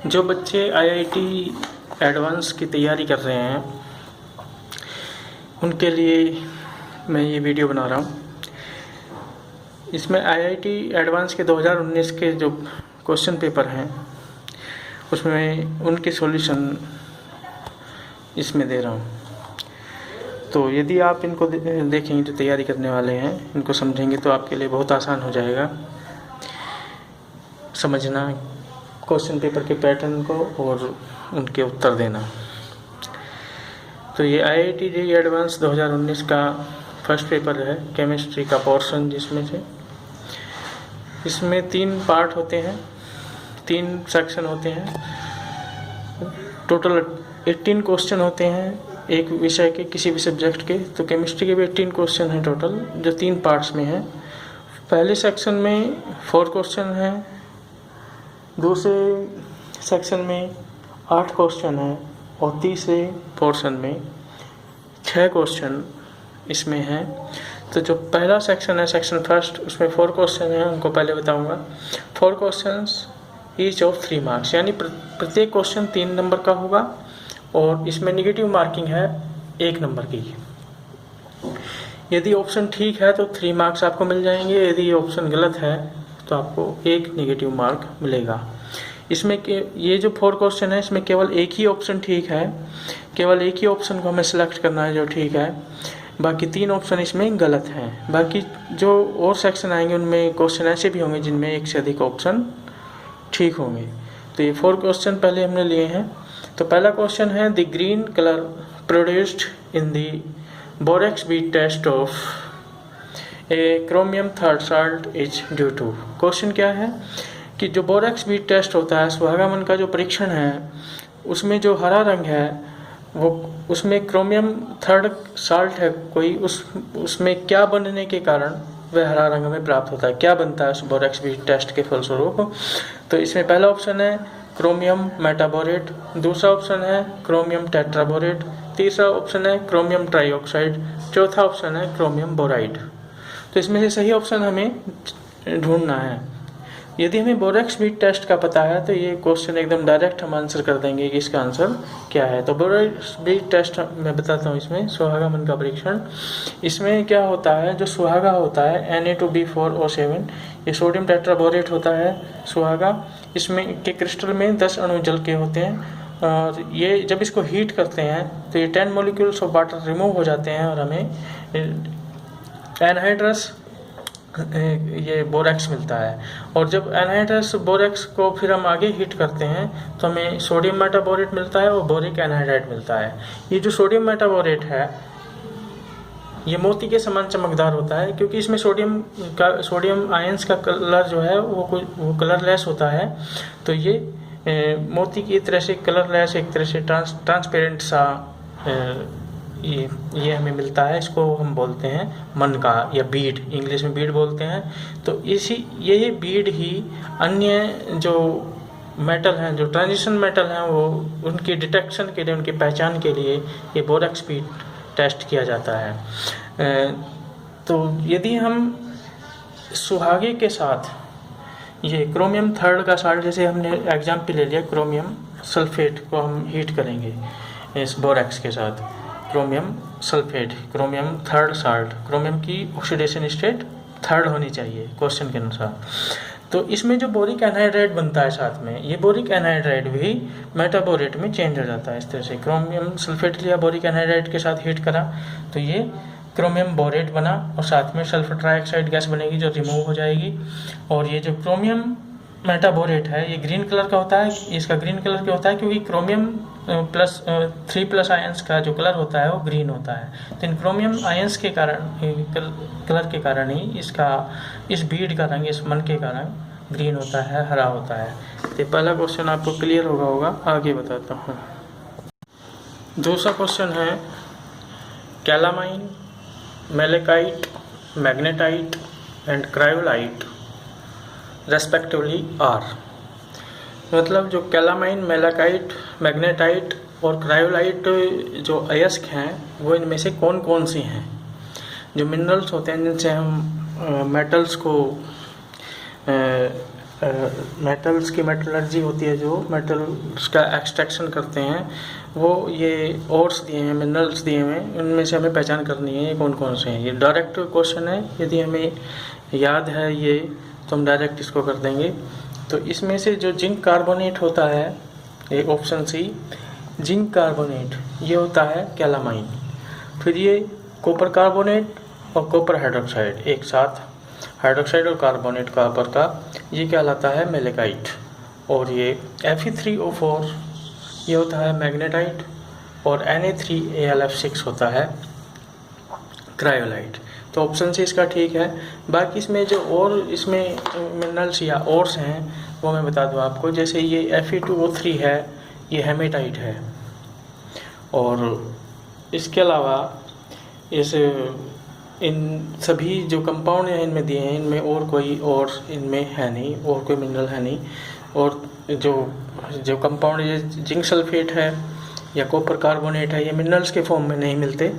जो बच्चे IIT advance की तैयारी कर रहे हैं उनके लिए मैं ये वीडियो बना रहा हूँ। इसमें आईआईटी एडवांस के 2019 के जो क्वेश्चन पेपर हैं उसमें उनके सॉल्यूशन इसमें दे रहा हूँ। तो यदि आप इनको देखेंगे, जो तैयारी करने वाले हैं इनको समझेंगे तो आपके लिए बहुत आसान हो जाएगा समझना क्वेश्चन पेपर के पैटर्न को और उनके उत्तर देना। तो ये आईआईटी जेईई एडवांस 2019 का फर्स्ट पेपर है, केमिस्ट्री का पोर्शन, जिसमें से इसमें 3 पार्ट होते हैं, 3 सेक्शन होते हैं। टोटल 18 क्वेश्चन होते हैं एक विषय के, किसी भी सब्जेक्ट के। तो केमिस्ट्री के भी 18 क्वेश्चन हैं टोटल, जो 3 पार्ट्स में हैं। पहले सेक्शन में 4 क्वेश्चन हैं, दूसरे सेक्शन में 8 क्वेश्चन हैं और तीसरे पोर्शन में 6 क्वेश्चन इसमें हैं। तो जो पहला सेक्शन है, सेक्शन फर्स्ट, उसमें 4 क्वेश्चन हैं, उनको पहले बताऊंगा। 4 क्वेश्चंस ईच ऑफ 3 मार्क्स, यानी प्रत्येक क्वेश्चन 3 नंबर का होगा और इसमें नेगेटिव मार्किंग है 1 नंबर की। यदि ऑप्शन ठीक है तो 3 मार्क्स आपको मिल जाएंगे, यदि ऑप्शन गलत है तो आपको 1 नेगेटिव मार्क मिलेगा। इसमें ये जो 4 क्वेश्चन है इसमें केवल एक ही ऑप्शन ठीक है, केवल एक ही ऑप्शन को हमें सिलेक्ट करना है जो ठीक है, बाकी 3 ऑप्शन इसमें गलत हैं। बाकी जो और सेक्शन आएंगे उनमें क्वेश्चन ऐसे भी होंगे जिनमें एक से अधिक ऑप्शन ठीक होंगे। तो ये 4 क्वेश्चन पहले हमने लिए हैं। तो पहला क्वेश्चन है, the green colour produced in the borax bead test of a chromium third salt is due to. Question क्या है कि जो बोरेक्स बीट टेस्ट होता है, सुहागामन का जो परीक्षण है, उसमें जो हरा रंग है वो उसमें क्रोमियम थर्ड साल्ट है कोई, उसमें क्या बनने के कारण वह हरा रंग में प्राप्त होता है, क्या बनता है उस बोरेक्स बीट टेस्ट के फलस्वरूप। तो इसमें पहला ऑप्शन है क्रोमियम मेटाबोरेट, दूसरा ऑप्शन है क्रोमियम टेट्राबोरेट, तीसरा ऑप्शन है क्रोमियम ट्राइऑक्साइड, चौथा ऑप्शन है क्रोमियम बोराइड। तो इसमें से सही ऑप्शन हमें ढूंढना है। यदि हमें बोरेक्स बीट टेस्ट का पता है तो ये क्वेश्चन एकदम डायरेक्ट हम आंसर कर देंगे कि इसका आंसर क्या है। तो बोरेक्स बीट टेस्ट मैं बताता हूँ, इसमें सुहागामन का परीक्षण। इसमें क्या होता है, जो सुहागा होता है Na2B4O7, ये सोडियम टेट्राबोरेट होता है सुहागा। इसमें के क्रिस्टल में 10 अणु जल के होते हैं और ये जब इसको हीट करते हैं तो ये 10 मॉलिक्यूल्स ऑफ वाटर रिमूव हो जाते हैं और हमें एनहाइड्रस ये बोरेक्स मिलता है। और जब एनहाइड्रस बोरेक्स को फिर हम आगे हीट करते हैं तो हमें सोडियम मेटाबोरेट मिलता है और बोरिक एनहाइड्राइड मिलता है। ये जो सोडियम मेटाबोरेट है ये मोती के समान चमकदार होता है, क्योंकि इसमें सोडियम आयंस का कलर जो है वो कलरलेस होता है। तो ये मोती की तरह से कलरलेस, एक तरह से ट्रांसपेरेंट सा ये हमें मिलता है। इसको हम बोलते हैं मन का या बीड, इंग्लिश में बीड बोलते हैं। तो यही बीड ही अन्य जो मेटल हैं, जो ट्रांजिशन मेटल हैं, वो उनकी डिटेक्शन के लिए, उनकी पहचान के लिए ये बोरेक्स बीट टेस्ट किया जाता है। तो यदि हम सुहागे के साथ ये क्रोमियम थर्ड का साल्ट, जैसे हमने एग्जाम्पल ले लिया, क्रोमियम सल्फेट को हम हीट करेंगे इस बोरेक्स के साथ, chromium sulphate, chromium third salt, chromium की ऑक्सीडेशन स्टेट 3rd होनी चाहिए क्वेश्चन के अनुसार। तो इसमें जो बोरिक एनहाइड्राइड बनता है साथ में, ये बोरिक एनहाइड्राइड भी मेटाबोरेट में चेंज हो जाता है। इस तरह से क्रोमियम सल्फेट लिया, बोरिक एनहाइड्राइड के साथ हीट करा तो ये क्रोमियम बोरेट बना और साथ में सल्फर ट्राइऑक्साइड गैस बनेगी जो रिमूव हो जाएगी। और ये जो क्रोमियम मेटाबोरेट है ये ग्रीन कलर का होता है। इसका ग्रीन कलर क्या होता है, क्योंकि क्रोमियम +3+ आयंस का जो कलर होता है वो ग्रीन होता है। तो इन क्रोमियम आयंस के कारण, कलर के कारण ही इस बीड का रंग, इस मन के का रंग ग्रीन होता है, हरा होता है। तो पहला क्वेश्चन आपको क्लियर होगा, आगे बताता हूँ। दूसरा क्वेश्चन है, calamine, malachite, magnetite and cryolite respectively are. मतलब जो कैलामाइन, मेलाकाइट, मैग्नेटाइट और क्रायोलाइट जो अयस्क हैं वो इनमें से कौन कौन सी हैं। जो मिनरल्स होते हैं जिनसे हम मेटल्स को मेटल्स की मेटलर्जी होती है, जो मेटल्स का एक्सट्रैक्शन करते हैं, वो ये ओर्स दिए हैं, मिनरल्स दिए हुए हैं, उनमें से हमें पहचान करनी है ये कौन कौन से हैं। ये डायरेक्ट क्वेश्चन है, यदि हमें याद है ये तो हम डायरेक्ट इसको कर देंगे। तो इसमें से जो जिंक कार्बोनेट होता है, ये ऑप्शन सी जिंक कार्बोनेट, ये होता है कैलामाइन। फिर ये कॉपर कार्बोनेट और कॉपर हाइड्रोक्साइड एक साथ, हाइड्रोक्साइड और कार्बोनेट कॉपर का, ये कहलाता है मेलेकाइट। और ये Fe3O4 ये होता है मैग्नेटाइट, और Na3AlF6 होता है क्रायोलाइट। तो ऑप्शन सी इसका ठीक है। बाकी इसमें जो और इसमें मिनरल्स या ओर्स हैं वो मैं बता दूं आपको, जैसे ये Fe2O3 है, ये हेमेटाइट है। और इसके अलावा इस इन सभी जो कंपाउंड हैं इनमें दिए हैं, इनमें और कोई और इनमें है नहीं, और कोई मिनरल है नहीं। और जो कंपाउंड ये जिंक सल्फेट है या कॉपर कार्बोनेट है, ये मिनरल्स के फॉर्म में नहीं मिलते।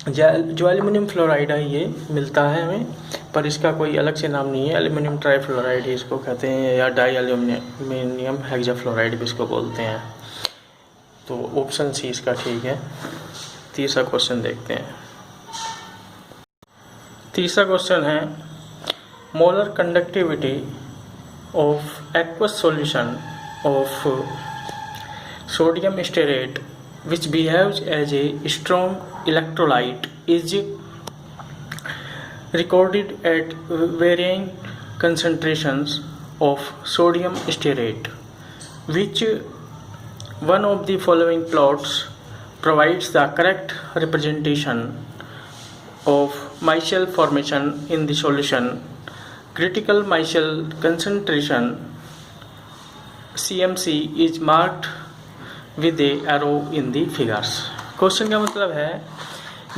जो एल्युमिनियम फ्लोराइड है ये मिलता है हमें, पर इसका कोई अलग से नाम नहीं है। एल्युमिनियम ट्राईफ्लोराइड इसको कहते हैं, या डाई एल्युमिनियम हेक्साफ्लोराइड भी इसको बोलते हैं। तो ऑप्शन सी इसका ठीक है। तीसरा क्वेश्चन देखते हैं। तीसरा क्वेश्चन है molar conductivity of aqueous solution of sodium stearate which behaves as a strong electrolyte is recorded at varying concentrations of sodium stearate. Which one of the following plots provides the correct representation of micelle formation in the solution? Critical micelle concentration CMC is marked with A arrow in the figures. Question का मतलब है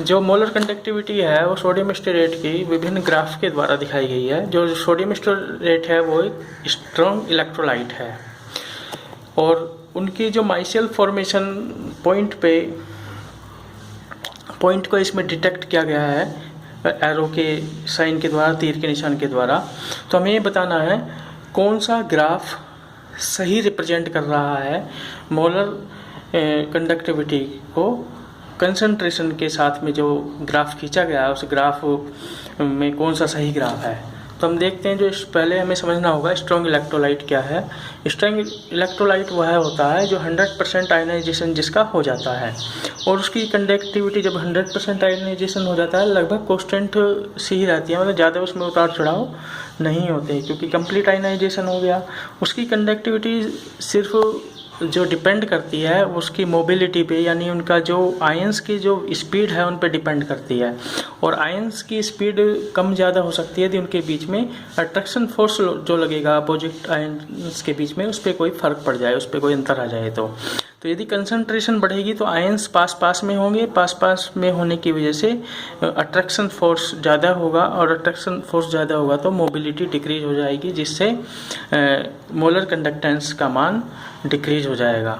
जो molar conductivity है वो sodium stearate की विभिन्न graph के द्वारा दिखाई गई है। जो सोडियम स्टेरेट है वो एक स्ट्रॉन्ग इलेक्ट्रोलाइट है, और उनकी जो माइसेल फॉर्मेशन पॉइंट को इसमें डिटेक्ट किया गया है एरो के साइन के द्वारा, तीर के निशान के द्वारा। तो हमें ये बताना है कौन सा ग्राफ सही रिप्रेजेंट कर रहा है मोलर कंडक्टिविटी को। कंसंट्रेशन के साथ में जो ग्राफ खींचा गया है उस ग्राफ में कौन सा सही ग्राफ है। तो हम देखते हैं, जो पहले हमें समझना होगा स्ट्रॉन्ग इलेक्ट्रोलाइट क्या है। स्ट्रॉन्ग इलेक्ट्रोलाइट वह होता है जो 100% आयनाइजेशन जिसका हो जाता है, और उसकी कंडक्टिविटी जब 100% आयनाइजेशन हो जाता है लगभग कांस्टेंट सी ही रहती है, मतलब ज़्यादा उसमें उतार चढ़ाव नहीं होते, क्योंकि कंप्लीट आयनाइजेशन हो गया। उसकी कंडक्टिविटी सिर्फ जो डिपेंड करती है उसकी मोबिलिटी पे, यानी उनका जो आयंस की जो स्पीड है उन पे डिपेंड करती है। और आयंस की स्पीड कम ज़्यादा हो सकती है यदि उनके बीच में अट्रैक्शन फोर्स जो लगेगा अपोजिट आयंस के बीच में, उस पर कोई फ़र्क पड़ जाए, उस पर कोई अंतर आ जाए। तो यदि कंसंट्रेशन बढ़ेगी तो आयंस पास में होंगे, पास में होने की वजह से अट्रैक्शन फोर्स ज़्यादा होगा, और अट्रैक्शन फोर्स ज़्यादा होगा तो मोबिलिटी डिक्रीज हो जाएगी, जिससे मोलर कंडक्टेंस का मान डिक्रीज हो जाएगा।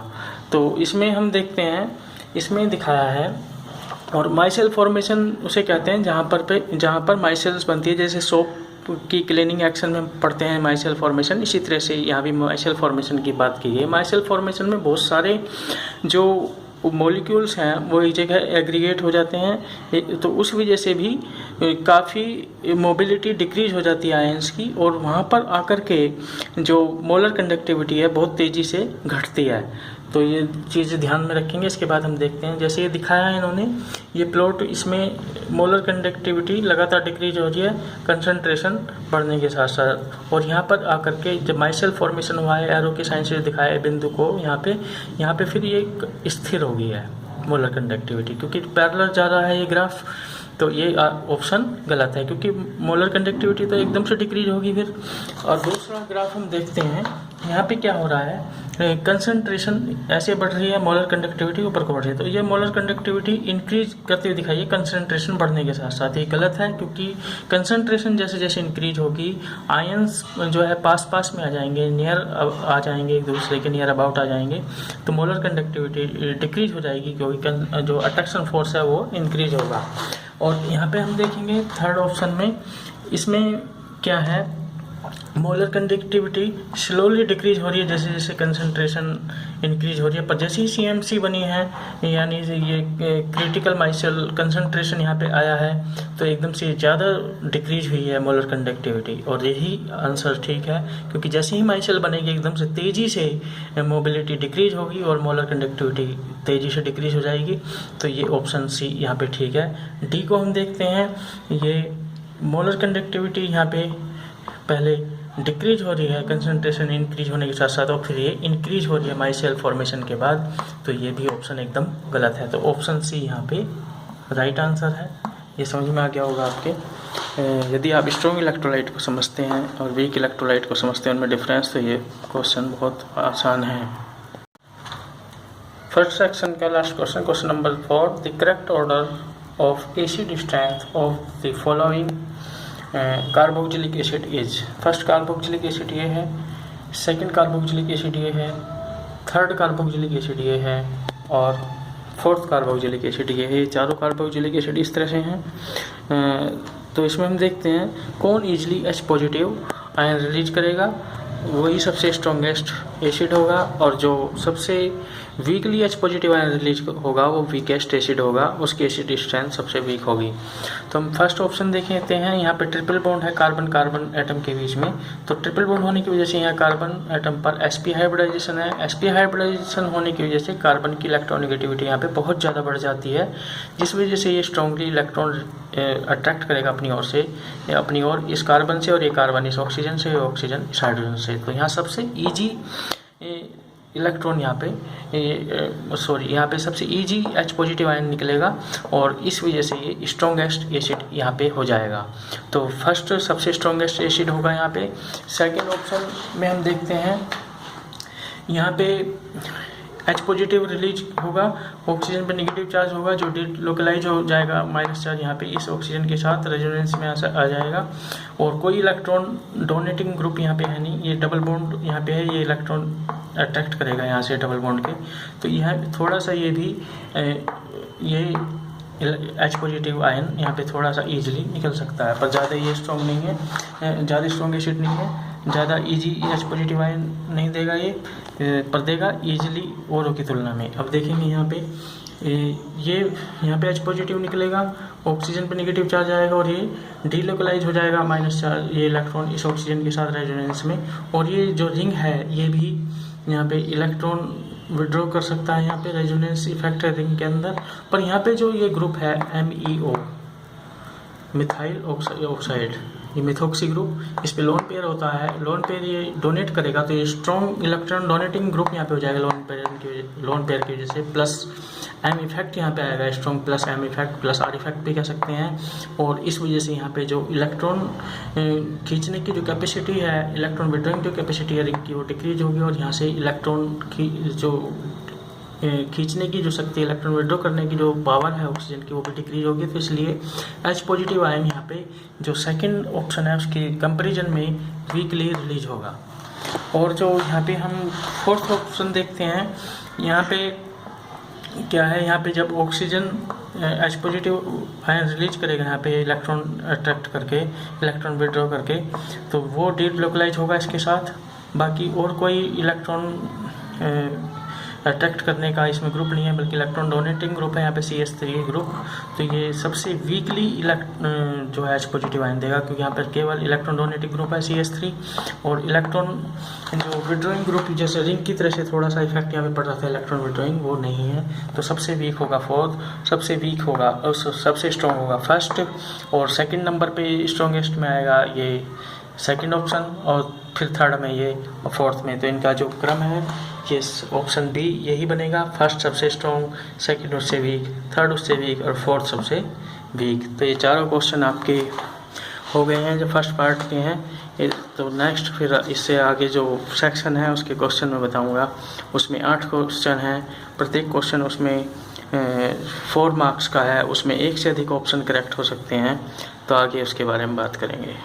तो इसमें हम देखते हैं, इसमें दिखाया है, और माइसेल फॉर्मेशन उसे कहते हैं जहाँ पर माइसेल्स बनती है। जैसे सोप की क्लीनिंग एक्शन में हम पढ़ते हैं माइसेल फॉर्मेशन, इसी तरह से यहाँ भी माइसेल फॉर्मेशन की बात की है। माइसेल फॉर्मेशन में बहुत सारे जो मॉलिक्यूल्स हैं वो एक जगह एग्रीगेट हो जाते हैं, तो उस वजह से भी काफ़ी मोबिलिटी डिक्रीज हो जाती है आयंस की, और वहाँ पर आकर के जो मोलर कंडक्टिविटी है बहुत तेज़ी से घटती है। तो ये चीज़ ध्यान में रखेंगे। इसके बाद हम देखते हैं, जैसे ये दिखाया है इन्होंने ये प्लॉट, इसमें मोलर कंडक्टिविटी लगातार डिक्रीज हो रही है कंसंट्रेशन बढ़ने के साथ साथ, और यहाँ पर आकर के जब माइसेल फॉर्मेशन हुआ है एरो के साइन से दिखाया है बिंदु को यहाँ पे फिर ये स्थिर हो गई है मोलर कंडक्टिविटी, क्योंकि पैरेलल जा रहा है ये ग्राफ। तो ये ऑप्शन गलत है, क्योंकि मोलर कंडक्टिविटी तो एकदम से डिक्रीज होगी फिर। और दूसरा ग्राफ हम देखते हैं, यहाँ पे क्या हो रहा है, कंसंट्रेशन ऐसे बढ़ रही है, मोलर कंडक्टिविटी ऊपर को बढ़ रही है। तो ये मोलर कंडक्टिविटी इंक्रीज करते हुए दिखाई है कंसंट्रेशन बढ़ने के साथ साथ। ये गलत है, क्योंकि कंसंट्रेशन जैसे जैसे इंक्रीज होगी आयंस जो है पास में आ जाएंगे, नियर आ जाएंगे, एक दूसरे के नियर अबाउट आ जाएंगे, तो मोलर कंडक्टिविटी डिक्रीज हो जाएगी, क्योंकि जो अट्रैक्शन फोर्स है वो इंक्रीज होगा। और यहाँ पे हम देखेंगे थर्ड ऑप्शन में, इसमें क्या है, मोलर कंडक्टिविटी स्लोली डिक्रीज हो रही है जैसे जैसे कंसंट्रेशन इंक्रीज हो रही है, पर जैसे ही CMC बनी है यानी ये क्रिटिकल माइसियल कंसंट्रेशन यहाँ पे आया है तो एकदम से ज़्यादा डिक्रीज हुई है मोलर कंडक्टिविटी। और यही आंसर ठीक है, क्योंकि जैसे ही माइसियल बनेगी एकदम से तेज़ी से मोबिलिटी डिक्रीज होगी और मोलर कंडक्टिविटी तेज़ी से डिक्रीज हो जाएगी। तो ये ऑप्शन सी यहाँ पे ठीक है। डी को हम देखते हैं, ये मोलर कंडक्टिविटी यहाँ पे पहले डिक्रीज हो रही है कंसंट्रेशन इंक्रीज होने के साथ साथ, और फिर ये इंक्रीज हो रही है माइसेल फॉर्मेशन के बाद, तो ये भी ऑप्शन एकदम गलत है। तो ऑप्शन सी यहाँ पे राइट आंसर है। ये समझ में आ गया होगा आपके। यदि आप स्ट्रॉन्ग इलेक्ट्रोलाइट को समझते हैं और वीक इलेक्ट्रोलाइट को समझते हैं उनमें डिफरेंस, तो ये क्वेश्चन बहुत आसान है। फर्स्ट सेक्शन का last question, question number 4, the correct order of acid strength of the following carboxylic acid is. First carboxylic acid ये है, सेकंड कार्बोक्सिलिक एसिड ये है, थर्ड कार्बोक्सिलिक एसिड ये है और फोर्थ कार्बोक्सिलिक एसिड ये है। चारों कार्बोक्सिलिक एसिड इस तरह से हैं। तो इसमें हम देखते हैं कौन easily H positive ion release करेगा, वही सबसे स्ट्रॉन्गेस्ट एसिड होगा, और जो सबसे weekly H positive ion release होगा वो वीकेस्ट एसिड होगा, उसकी एसिड स्ट्रेंथ सबसे वीक होगी। तो हम फर्स्ट ऑप्शन देख लेते हैं। यहाँ पे ट्रिपल बॉन्ड है कार्बन कार्बन एटम के बीच में, तो ट्रिपल बॉन्ड होने की वजह से यहाँ कार्बन एटम पर sp हाइब्रिडाइजेशन है। sp हाइब्रिडाइजेशन होने की वजह से कार्बन की इलेक्ट्रॉनिगेटिविटी यहाँ पे बहुत ज़्यादा बढ़ जाती है, जिस वजह से ये स्ट्रांगली इलेक्ट्रॉन अट्रैक्ट करेगा अपनी ओर इस कार्बन से, और ये कार्बन इस ऑक्सीजन से, ऑक्सीजन इस हाइड्रोजन से। तो यहाँ सबसे ईजी इलेक्ट्रॉन यहाँ पे सबसे इजी H पॉजिटिव आयन निकलेगा, और इस वजह से ये स्ट्रॉन्गेस्ट एसिड यहाँ पे हो जाएगा। तो फर्स्ट सबसे स्ट्रॉन्गेस्ट एसिड होगा यहाँ पे। सेकंड ऑप्शन में हम देखते हैं, यहाँ पे H पॉजिटिव रिलीज होगा, ऑक्सीजन पे नेगेटिव चार्ज होगा जो डिलोकलाइज हो जाएगा माइनस चार्ज यहाँ पे इस ऑक्सीजन के साथ रेजोनेंस में आ जाएगा, और कोई इलेक्ट्रॉन डोनेटिंग ग्रुप यहाँ पे है नहीं, ये डबल बॉन्ड यहाँ पे है, ये इलेक्ट्रॉन अट्रैक्ट करेगा यहाँ से डबल बॉन्ड के। तो यहाँ थोड़ा सा ये भी ये H पॉजिटिव आयन यहाँ पे थोड़ा सा ईजिली निकल सकता है, पर ज़्यादा ये स्ट्रॉन्ग नहीं है, ज़्यादा स्ट्रॉन्ग एसिड नहीं है, ज़्यादा इजी H पॉजिटिव आयन नहीं देगा ये, पर देगा ईजिली औरों की तुलना में। अब देखेंगे यहाँ पे ये यहाँ पे H पॉजिटिव निकलेगा, ऑक्सीजन पे नेगेटिव चार्ज आएगा और ये डीलोकलाइज हो जाएगा माइनस चार्ज, ये इलेक्ट्रॉन इस ऑक्सीजन के साथ रेजोनेंस में, और ये जो रिंग है ये भी यहाँ पे इलेक्ट्रॉन विड्रॉ कर सकता है यहाँ पे रेजोनेंस इफेक्ट है रिंग के अंदर। पर यहाँ पे जो ये ग्रुप है MEO मिथाइल ऑक्साइड, ये मिथॉक्सी ग्रुप, इस पे लोन पेयर होता है, लोन पेयर ये डोनेट करेगा, तो ये स्ट्रॉन्ग इलेक्ट्रॉन डोनेटिंग ग्रुप यहाँ पे हो जाएगा लोन पेयर की वजह से, प्लस M इफेक्ट यहाँ पे आएगा, strong plus M effect plus R effect भी कह सकते हैं। और इस वजह से यहाँ पे जो इलेक्ट्रॉन खींचने की जो कैपेसिटी है, इलेक्ट्रॉन विड्रॉइंग जो कैपेसिटी है रिंग की, वो डिक्रीज होगी, और यहाँ से इलेक्ट्रॉन की जो खींचने की जो शक्ति, इलेक्ट्रॉन विड्रॉ करने की जो पावर है ऑक्सीजन की, वो भी डिक्रीज होगी। तो इसलिए H पॉजिटिव आयन यहाँ पे जो सेकंड ऑप्शन है उसके कंपैरिजन में वीकली रिलीज होगा। और जो यहाँ पे हम फोर्थ ऑप्शन देखते हैं, यहाँ पे क्या है, यहाँ पे जब oxygen H positive ion release करेगा यहाँ पे इलेक्ट्रॉन अट्रैक्ट करके, इलेक्ट्रॉन विड्रॉ करके, तो वो डीलोकलाइज होगा इसके साथ, बाकी और कोई इलेक्ट्रॉन अट्रैक्ट करने का इसमें ग्रुप नहीं है, बल्कि इलेक्ट्रॉन डोनेटिंग ग्रुप है यहाँ पे CH3 ग्रुप। तो ये सबसे वीकली जो है H पॉजिटिव आयन देगा, क्योंकि यहाँ पर केवल इलेक्ट्रॉन डोनेटिंग ग्रुप है CH3, और इलेक्ट्रॉन जो विड्रॉइंग ग्रुप जैसे रिंग की तरह से थोड़ा सा इफेक्ट यहाँ पे पड़ रहा था इलेक्ट्रॉन विड्रॉइंग, वो नहीं है। तो सबसे वीक होगा फोर्थ, सबसे वीक होगा और सबसे स्ट्रॉन्ग होगा फर्स्ट, और सेकेंड नंबर पर स्ट्रॉन्गेस्ट में आएगा ये सेकेंड ऑप्शन, और फिर थर्ड में ये, और फोर्थ में। तो इनका जो क्रम है ये ऑप्शन बी यही बनेगा, फर्स्ट सबसे स्ट्रॉन्ग, सेकंड उससे वीक, थर्ड उससे वीक, और फोर्थ सबसे वीक। तो ये चारों क्वेश्चन आपके हो गए हैं जो फर्स्ट पार्ट के हैं। तो नेक्स्ट फिर इससे आगे जो सेक्शन है उसके क्वेश्चन मैं बताऊंगा। उसमें 8 क्वेश्चन हैं, प्रत्येक क्वेश्चन उसमें 4 मार्क्स का है, उसमें 1 से अधिक ऑप्शन करेक्ट हो सकते हैं। तो आगे उसके बारे में बात करेंगे।